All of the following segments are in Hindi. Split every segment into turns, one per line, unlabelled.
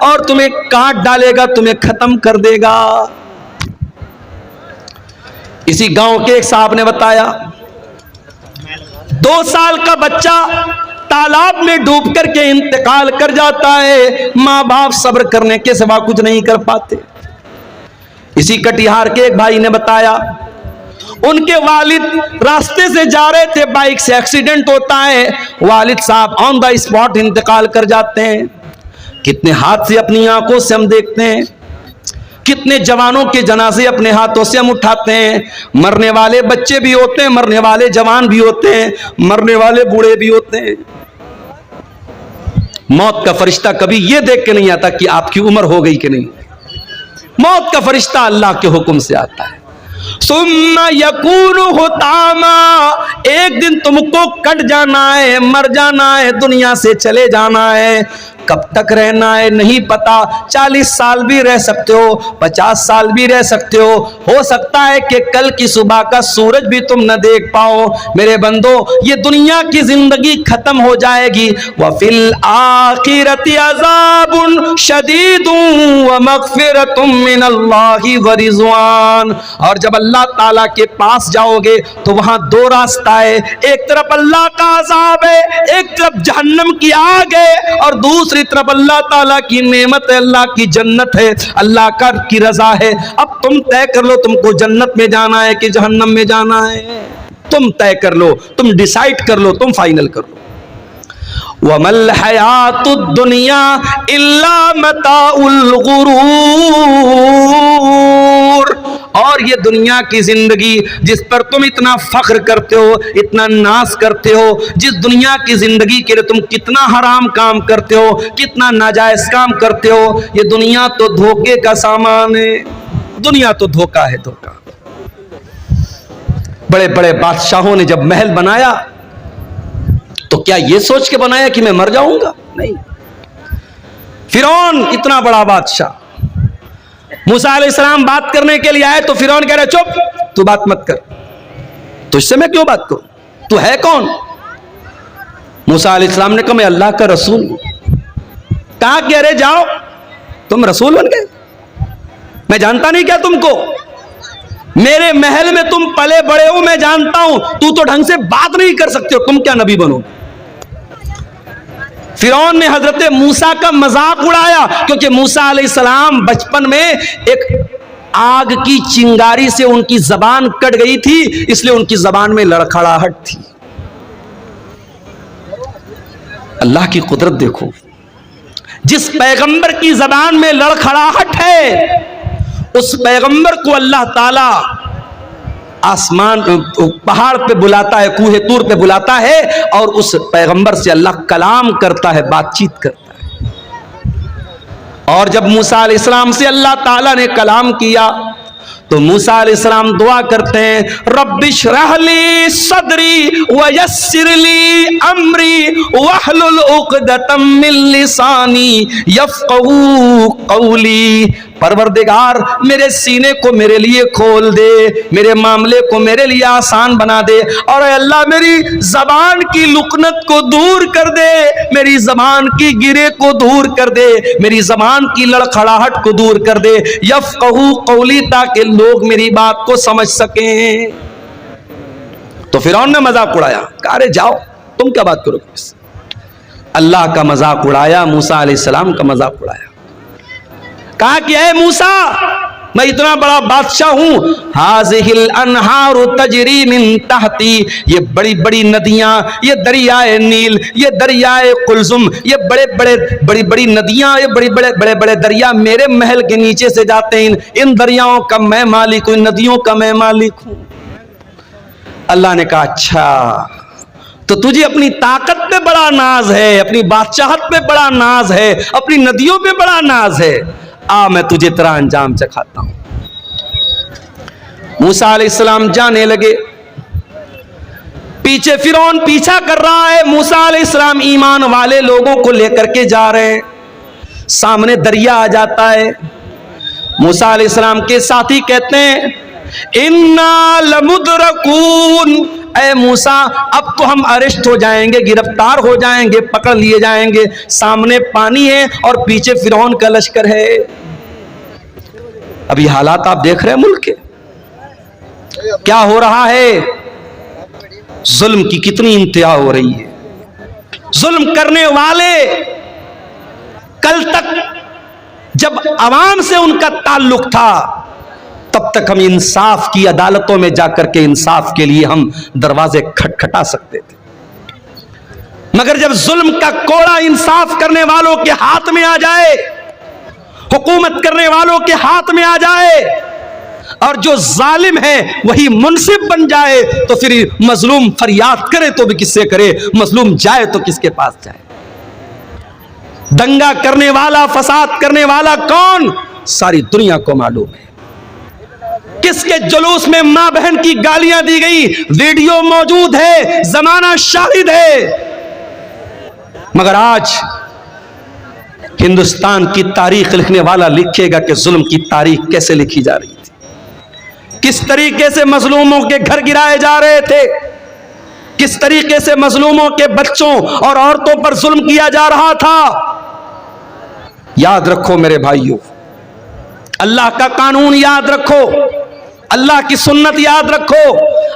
और तुम्हें काट डालेगा, तुम्हें खत्म कर देगा। इसी गांव के एक साहब ने बताया 2 साल का बच्चा तालाब में डूब करके इंतकाल कर जाता है, मां बाप सब्र करने के सिवा कुछ नहीं कर पाते। इसी कटिहार के एक भाई ने बताया उनके वालिद रास्ते से जा रहे थे, बाइक से एक्सीडेंट होता है, वालिद साहब ऑन द स्पॉट इंतकाल कर जाते हैं। कितने हादसे अपनी आंखों से हम देखते हैं, कितने जवानों के जनाजे अपने हाथों से हम उठाते हैं। मरने वाले बच्चे भी होते हैं, मरने वाले जवान भी होते हैं, मरने वाले बूढ़े भी होते हैं। मौत का फरिश्ता कभी यह देख के नहीं आता कि आपकी उम्र हो गई कि नहीं। मौत का फरिश्ता अल्लाह के हुक्म से आता है। सुम्मा यकूनु हुतामा, एक दिन तुमको कट जाना है, मर जाना है, दुनिया से चले जाना है। कब तक रहना है नहीं पता, 40 साल भी रह सकते हो, 50 साल भी रह सकते हो सकता है कि कल की सुबह का सूरज भी तुम न देख पाओ। मेरे बंदो, ये दुनिया की जिंदगी खत्म हो जाएगी। वफिल आखिरति अज़ाबुन शदीदुन व मग़फ़िरतुम मिनल्लाहि व रिज़वान, और जब अल्लाह ताला के पास जाओगे तो वहां 2 रास्ता है, एक तरफ अल्लाह का अज़ाब है, एक तरफ जहन्नम की आग है, और दूसरी तरफ अल्लाह ताला की नेमत है, अल्लाह की जन्नत है, अल्लाह का की रजा है। अब तुम तय कर लो तुमको जन्नत में जाना है कि जहन्नम में जाना है। तुम तय कर लो, तुम डिसाइड कर लो, तुम फाइनल कर लो। वमल हयातुद दुनिया इल्ला मताउल गुरूर, और ये दुनिया की जिंदगी जिस पर तुम इतना फख्र करते हो, इतना नाज करते हो, जिस दुनिया की जिंदगी के लिए तुम कितना हराम काम करते हो, कितना नाजायज काम करते हो, ये दुनिया तो धोखे का सामान है। दुनिया तो धोखा है, धोखा। बड़े बड़े बादशाहों ने जब महल बनाया तो क्या ये सोच के बनाया कि मैं मर जाऊंगा? नहीं। फिरौन इतना बड़ा बादशाह, मूसा अलैहिस्सलाम बात करने के लिए आए तो फिरौन कह रहे चुप, तू बात मत कर, तुझसे मैं क्यों बात करूं, तू है कौन? मूसा अलैहिस्सलाम ने कहा मैं अल्लाह का रसूल हूं। कहा कि अरे जाओ, तुम रसूल बन गए, मैं जानता नहीं क्या तुमको, मेरे महल में तुम पले बड़े हो, मैं जानता हूं, तू तो ढंग से बात नहीं कर सकते हो, तुम क्या नबी बनो? फिरौन ने हजरत मूसा का मजाक उड़ाया, क्योंकि मूसा अलैहिस्सलाम बचपन में एक आग की चिंगारी से उनकी जबान कट गई थी, इसलिए उनकी जबान में लड़खड़ाहट थी। अल्लाह की कुदरत देखो, जिस पैगंबर की जबान में लड़खड़ाहट है उस पैगंबर को अल्लाह ताला आसमान पहाड़ पे बुलाता है, कूहे तूर पे बुलाता है, और उस पैगंबर से अल्लाह कलाम करता है, बातचीत करता है। और जब मूसा अलैहिस्सलाम से अल्लाह ताला ने कलाम किया तो मूसा अलैहिस्सलाम दुआ करते हैं, रब्बिश्रह ली सदरी व यस्सिर ली अमरी वहलुल उक़दतम मिन लिसानी यफ़क़हू क़ौली। परवरदिगार मेरे सीने को मेरे लिए खोल दे, मेरे मामले को मेरे लिए आसान बना दे, और अल्लाह मेरी जबान की लुकनत को दूर कर दे, मेरी जबान की गिरे को दूर कर दे, मेरी जबान की लड़खड़ाहट को दूर कर दे, यफ़क़हू क़ौली, ताकि लोग मेरी बात को समझ सकें। तो फिरौन ने मजाक उड़ाया, कहा अरे जाओ, तुम क्या बात करोगे? अल्लाह का मजाक उड़ाया, मूसा अलैहिस्सलाम का मजाक उड़ाया। कहा कि ऐ मूसा, मैं इतना बड़ा बादशाह हूं, हाज़िहिल अनहारु तजरी मिन तहती, ये बड़ी बड़ी नदियां, ये दरियाए नील, ये दरियाए कुलजुम, ये बड़ी बड़ी नदियां, ये बड़े बड़े दरिया मेरे महल के नीचे से जाते हैं। इन दरियाओं का मैं मालिक हूं, इन नदियों का मैं मालिक हूं। अल्लाह ने कहा अच्छा, तो तुझे अपनी ताकत पे बड़ा नाज है, अपनी बादशाहत पे बड़ा नाज है, अपनी नदियों पे बड़ा नाज है, आ मैं तुझे तेरा अंजाम चखाता हूं। मूसा अलैहिस्सलाम जाने लगे, पीछे फिरौन पीछा कर रहा है, मूसा अलैहिस्सलाम ईमान वाले लोगों को लेकर के जा रहे हैं। सामने दरिया आ जाता है, मूसा अलैहिस्सलाम के साथी कहते हैं इन्ना लमुदरकून, ऐ मूसा अब तो हम अरेस्ट हो जाएंगे, गिरफ्तार हो जाएंगे, पकड़ लिए जाएंगे। सामने पानी है और पीछे फिरौन का लश्कर है। अभी हालात आप देख रहे हैं मुल्क के, क्या हो रहा है। जुल्म की कितनी इंतहा हो रही है। जुल्म करने वाले कल तक जब अवाम से उनका ताल्लुक था तब तक हम इंसाफ की अदालतों में जाकर के इंसाफ के लिए हम दरवाजे खटखटा सकते थे, मगर जब जुल्म का कोड़ा इंसाफ करने वालों के हाथ में आ जाए, हुकूमत करने वालों के हाथ में आ जाए और जो जालिम है वही मुनसिफ बन जाए, तो फिर मजलूम फरियाद करे तो भी किससे करे, मजलूम जाए तो किसके पास जाए। दंगा करने वाला, फसाद करने वाला कौन, सारी दुनिया को मालूम है। किसके जुलूस में मां बहन की गालियां दी गई, वीडियो मौजूद है, जमाना शाहिद है। मगर आज हिंदुस्तान की तारीख लिखने वाला लिखेगा कि जुल्म की तारीख कैसे लिखी जा रही थी, किस तरीके से मजलूमों के घर गिराए जा रहे थे, किस तरीके से मजलूमों के बच्चों और औरतों पर जुल्म किया जा रहा था। याद रखो मेरे भाइयों, अल्लाह का कानून याद रखो, अल्लाह की सुन्नत याद रखो।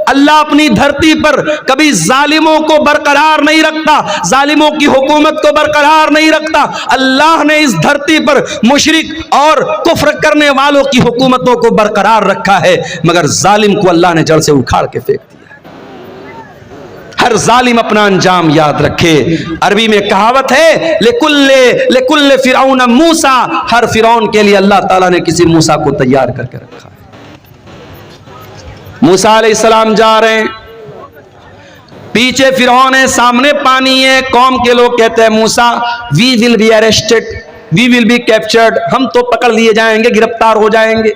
अल्लाह अपनी धरती पर कभी जालिमों को बरकरार नहीं रखता, जालिमों की हुकूमत को बरकरार नहीं रखता। अल्लाह ने इस धरती पर मुशरिक और कुफ्र करने वालों की हुकूमतों को बरकरार रखा है, मगर जालिम को अल्लाह ने जड़ से उखाड़ के फेंक दिया। हर जालिम अपना अंजाम याद रखे। अरबी में कहावत है, लेकुल्ले फिरौन मूसा, हर फिरौन के लिए अल्लाह ताला ने किसी मूसा को तैयार करके रखा है। मूसा अलैहिस्सलाम जा रहे हैं, पीछे फिरौन है, सामने पानी है। कौम के लोग कहते हैं Musa we will be arrested, we will be captured, हम तो पकड़ लिए जाएंगे, गिरफ्तार हो जाएंगे।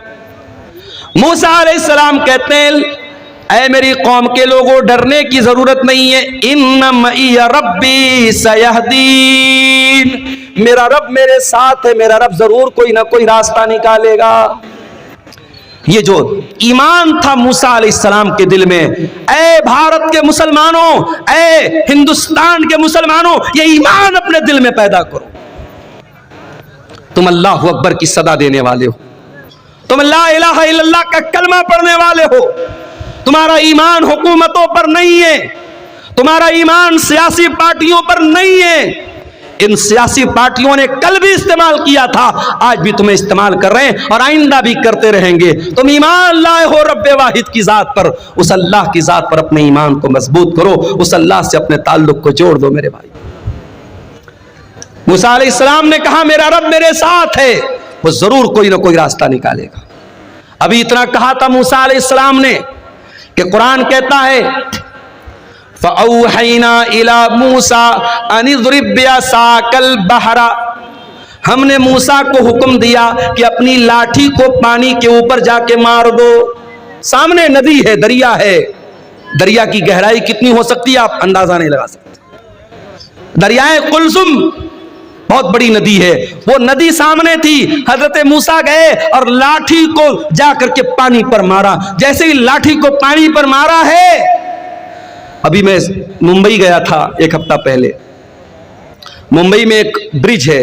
मूसा अलैहिस्सलाम कहते हैं ऐ मेरी कौम के लोगों, डरने की जरूरत नहीं है। इन्ना मइया रब्बी सयहदीन, मेरा रब मेरे साथ है, मेरा रब जरूर कोई ना कोई रास्ता निकालेगा। ये जो ईमान था मूसा अलैहिस्सलाम के दिल में, ऐ भारत के मुसलमानों, ऐ हिंदुस्तान के मुसलमानों, ये ईमान अपने दिल में पैदा करो। तुम अल्लाह अकबर की सदा देने वाले हो, तुम ला इलाहा इल्लल्लाह का कलमा पढ़ने वाले हो। तुम्हारा ईमान हुकूमतों पर नहीं है, तुम्हारा ईमान सियासी पार्टियों पर नहीं है। इन सियासी पार्टियों ने कल भी इस्तेमाल किया था, आज भी तुम्हें इस्तेमाल कर रहे हैं और आइंदा भी करते रहेंगे। तुम ईमान लाए हो रब्बे वाहिद की जात पर, उस अल्लाह की जात पर अपने ईमान को मजबूत करो, उस अल्लाह से अपने ताल्लुक को जोड़ दो मेरे भाई। मूसा अलैहिस्सलाम ने कहा मेरा रब मेरे साथ है, वो जरूर कोई ना कोई रास्ता निकालेगा। अभी इतना कहा था मूसा अलैहिस्सलाम ने कि कुरान कहता है फ़अौहैना इला मूसा अनिज़रिब बिअसाकल बहरा, हमने मूसा को हुक्म दिया कि अपनी लाठी को पानी के ऊपर जाके मार दो। सामने नदी है, दरिया है, दरिया की गहराई कितनी हो सकती है आप अंदाजा नहीं लगा सकते। दरियाए कुलसुम बहुत बड़ी नदी है, वो नदी सामने थी। हजरत मूसा गए और लाठी को जाकर के पानी पर मारा। जैसे ही लाठी को पानी पर मारा है, अभी मैं मुंबई गया था एक हफ्ता पहले, मुंबई में एक ब्रिज है,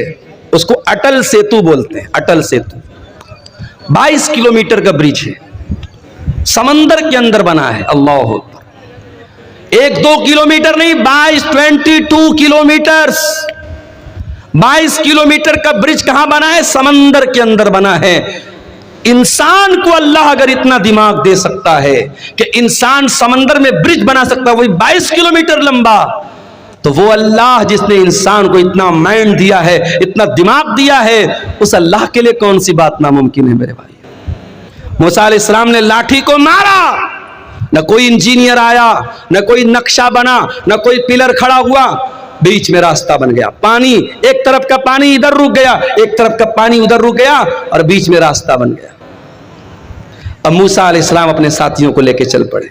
उसको अटल सेतु बोलते हैं। अटल सेतु 22 किलोमीटर का ब्रिज है, समंदर के अंदर बना है। अल्लाह अकबर, 1-2 किलोमीटर नहीं, 22 किलोमीटर। 22 किलोमीटर का ब्रिज कहां बना है? समंदर के अंदर बना है। इंसान को अल्लाह अगर इतना दिमाग दे सकता है कि इंसान समंदर में ब्रिज बना सकता है, वही 22 किलोमीटर लंबा, तो वो अल्लाह जिसने इंसान को इतना माइंड दिया है, इतना दिमाग दिया है, उस अल्लाह के लिए कौन सी बात नामुमकिन है मेरे भाई। मूसा अलैहिस्सलाम ने लाठी को मारा, न कोई इंजीनियर आया, न कोई नक्शा बना, न कोई पिलर खड़ा हुआ, बीच में रास्ता बन गया। पानी, एक तरफ का पानी इधर रुक गया, एक तरफ का पानी उधर रुक गया और बीच में रास्ता बन गया। अब मूसा अलैहिस्सलाम अपने साथियों को लेकर चल पड़े।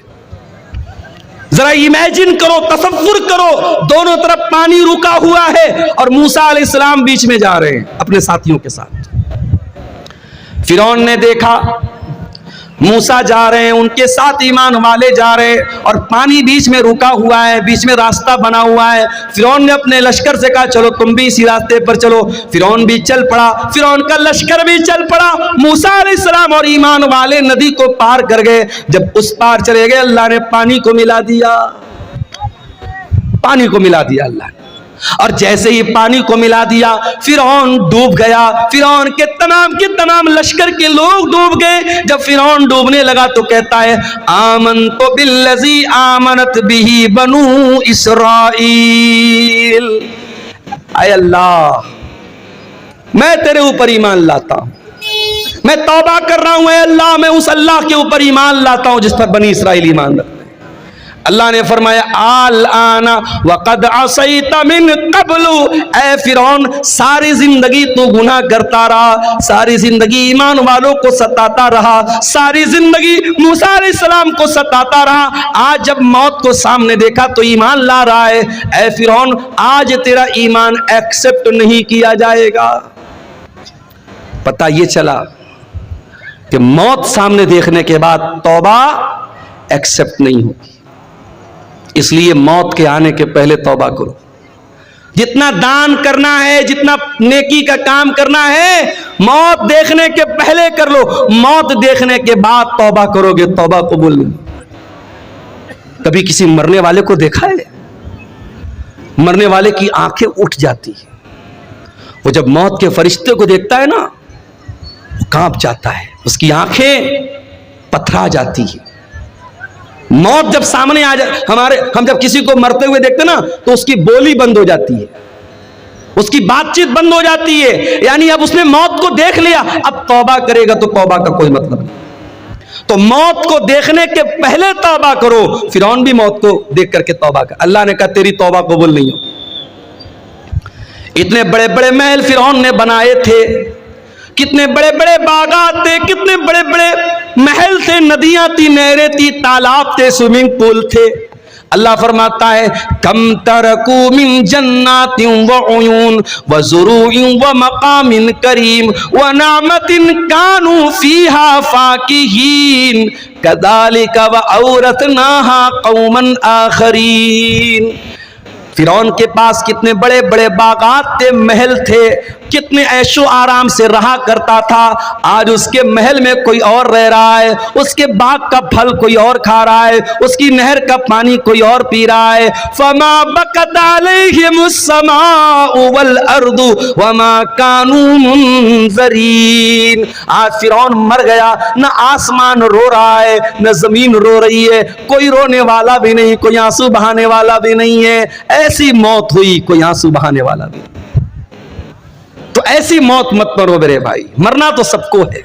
जरा इमेजिन करो, तसव्वुर करो, दोनों तरफ पानी रुका हुआ है और मूसा अलैहिस्सलाम बीच में जा रहे हैं अपने साथियों के साथ। फिरौन ने देखा मूसा जा रहे हैं, उनके साथ ईमान वाले जा रहे हैं और पानी बीच में रुका हुआ है, बीच में रास्ता बना हुआ है। फिरौन ने अपने लश्कर से कहा चलो तुम भी इसी रास्ते पर चलो। फिरौन भी चल पड़ा, फिरौन का लश्कर भी चल पड़ा। मूसा अलैहिस्सलाम और ईमान वाले नदी को पार कर गए। जब उस पार चले गए, अल्लाह ने पानी को मिला दिया, पानी को मिला दिया अल्लाह ने। और जैसे ही पानी को मिला दिया, फिरौन डूब गया। फिरौन के तमाम लश्कर के लोग डूब गए। जब फिरौन डूबने लगा तो कहता है आमनतु बिल्लज़ी आमनत बिही बनु इस्राईल। आय अल्लाह, मैं तेरे ऊपर ईमान लाता हूं, मैं तौबा कर रहा हूं। अल्लाह, मैं उस अल्लाह के ऊपर ईमान लाता हूं जिस पर बनी इस्राईल ईमान रखते हैं। अल्लाह ने फरमाया आल आना वक़द असैता मिन क़ब्लु। ऐ फिरौन, सारी जिंदगी तू गुनाह करता रहा, सारी जिंदगी ईमान वालों को सताता रहा, सारी जिंदगी मूसा अलैहिस्सलाम को सताता रहा। आज जब मौत को सामने देखा तो ईमान ला रहा है। ऐ फिरौन, आज तेरा ईमान एक्सेप्ट नहीं किया जाएगा। पता ये चला कि मौत सामने देखने के बाद तौबा एक्सेप्ट नहीं होगी। इसलिए मौत के आने के पहले तौबा करो। जितना दान करना है, जितना नेकी का काम करना है, मौत देखने के पहले कर लो। मौत देखने के बाद तौबा करोगे, तौबा कबूल नहीं। कभी किसी मरने वाले को देखा है? मरने वाले की आंखें उठ जाती है। वो जब मौत के फरिश्ते को देखता है ना, वो कांप जाता है, उसकी आंखें पथरा जाती है। मौत जब सामने आ जाए, हम जब किसी को मरते हुए देखते ना तो उसकी बोली बंद हो जाती है, उसकी बातचीत बंद हो जाती है। यानी अब उसने मौत को देख लिया, अब तौबा करेगा तो तौबा का कोई मतलब नहीं। तो मौत को देखने के पहले तौबा करो। फिरौन भी मौत को देख करके तौबा कर। अल्लाह ने कहा तेरी तौबा कबूल नहीं हो। इतने बड़े बड़े महल फिरौन ने बनाए थे, कितने बड़े बड़े बागात थे, कितने बड़े बड़े महल थे, नदियां थी, नहरें थी, तालाब थे, स्विमिंग पूल थे। अल्लाह फरमाता है कम तरकू मिन जन्नातिन व उयून व ज़ुरूइन व मकामिन करीम व नामतिन कानू फीहा फाकिहीन कदालिका व औरतनाहा कौमन आखरीन। फिरौन के पास कितने बड़े बड़े बागात थे, महल थे, कितने ऐशो आराम से रहा करता था। आज उसके महल में कोई और रह रहा है, उसके बाग का फल कोई और खा रहा है, उसकी नहर का पानी कोई और पी रहा है। फमा बकत अलैहिमुस समाउ वल अर्दु वमा कानू मुनज़रीन। आज फिरौन मर गया, न आसमान रो रहा है, न जमीन रो रही है, कोई रोने वाला भी नहीं, कोई आंसू बहाने वाला भी नहीं है। ऐसी मौत हुई, कोई आंसू बहाने वाला भी नहीं। तो ऐसी मौत मत मरो मेरे भाई, मरना तो सबको है।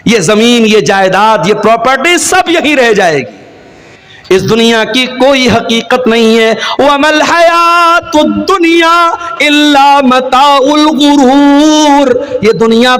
ये जमीन, ये जायदाद, ये प्रॉपर्टी सब यहीं रह जाएगी। इस दुनिया की कोई हकीकत नहीं है। वमल हयातुद दुनिया इल्ला मताउल गुरूर। ये दुनिया